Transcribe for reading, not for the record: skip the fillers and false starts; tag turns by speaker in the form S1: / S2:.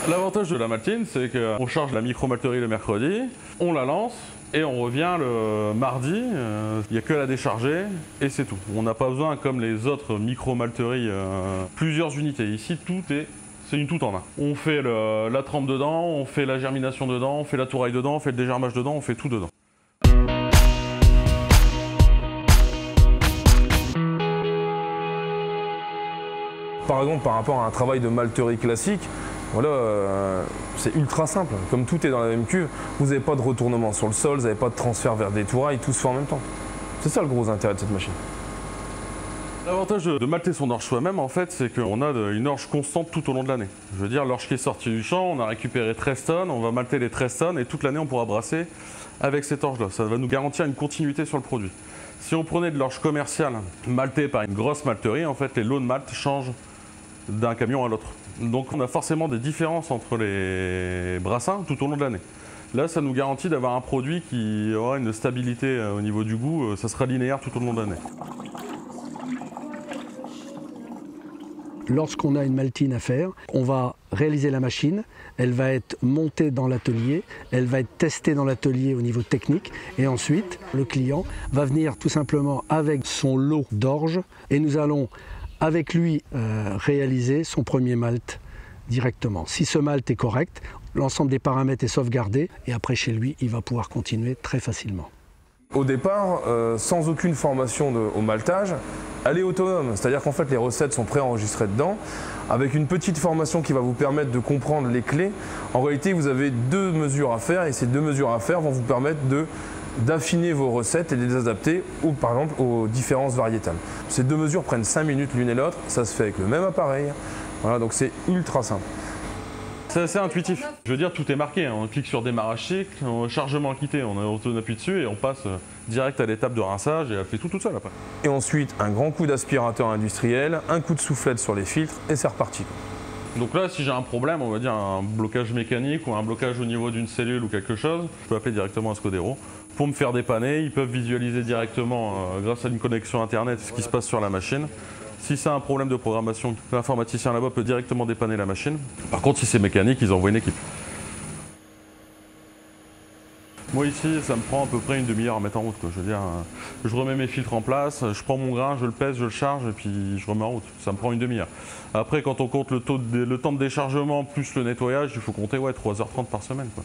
S1: L'avantage de la maltine, c'est qu'on charge la micro-malterie le mercredi, on la lance et on revient le mardi. Il n'y a que à la décharger et c'est tout. On n'a pas besoin, comme les autres micro-malteries, plusieurs unités. Ici, c'est une tout en un. On fait la trempe dedans, on fait la germination dedans, on fait la touraille dedans, on fait le dégermage dedans, on fait tout dedans.
S2: Par exemple, par rapport à un travail de malterie classique, voilà, c'est ultra simple. Comme tout est dans la même cuve, vous n'avez pas de retournement sur le sol, vous n'avez pas de transfert vers des tourailles, tout se fait en même temps. C'est ça le gros intérêt de cette machine.
S1: L'avantage de malter son orge soi-même, en fait, c'est qu'on a une orge constante tout au long de l'année. Je veux dire, l'orge qui est sortie du champ, on a récupéré 13 tonnes, on va malter les 13 tonnes et toute l'année on pourra brasser avec cette orge-là. Ça va nous garantir une continuité sur le produit. Si on prenait de l'orge commerciale maltée par une grosse malterie, en fait, les lots de malt changent d'un camion à l'autre. Donc on a forcément des différences entre les brassins tout au long de l'année. Là, ça nous garantit d'avoir un produit qui aura une stabilité au niveau du goût, ça sera linéaire tout au long de l'année.
S3: Lorsqu'on a une maltine à faire, on va réaliser la machine, elle va être montée dans l'atelier, elle va être testée dans l'atelier au niveau technique et ensuite le client va venir tout simplement avec son lot d'orge et nous allons avec lui réaliser son premier malt directement. Si ce malt est correct, l'ensemble des paramètres est sauvegardé et après chez lui, il va pouvoir continuer très facilement.
S2: Au départ, sans aucune formation au maltage, elle est autonome. C'est-à-dire qu'en fait, les recettes sont préenregistrées dedans. Avec une petite formation qui va vous permettre de comprendre les clés, en réalité, vous avez 2 mesures à faire et ces 2 mesures à faire vont vous permettre d'affiner vos recettes et de les adapter par exemple aux différences variétales. Ces 2 mesures prennent 5 minutes l'une et l'autre, ça se fait avec le même appareil. Voilà, donc c'est ultra simple.
S1: C'est assez intuitif. Je veux dire, tout est marqué. On clique sur démarrage cycle, chargement quitté, on appuie dessus et on passe direct à l'étape de rinçage et elle fait tout toute seule après.
S2: Et ensuite, un grand coup d'aspirateur industriel, un coup de soufflette sur les filtres et c'est reparti.
S1: Donc là, si j'ai un problème, on va dire un blocage mécanique ou un blocage au niveau d'une cellule ou quelque chose, je peux appeler directement Escodero pour me faire dépanner. Ils peuvent visualiser directement, grâce à une connexion internet, ce qui se passe sur la machine. Si c'est un problème de programmation, l'informaticien là-bas peut directement dépanner la machine. Par contre, si c'est mécanique, ils envoient une équipe. Moi ici, ça me prend à peu près une demi-heure à mettre en route, quoi. Je veux dire, je remets mes filtres en place, je prends mon grain, je le pèse, je le charge et puis je remets en route. Ça me prend une demi-heure. Après, quand on compte le temps de déchargement plus le nettoyage, il faut compter 3h30 par semaine, quoi.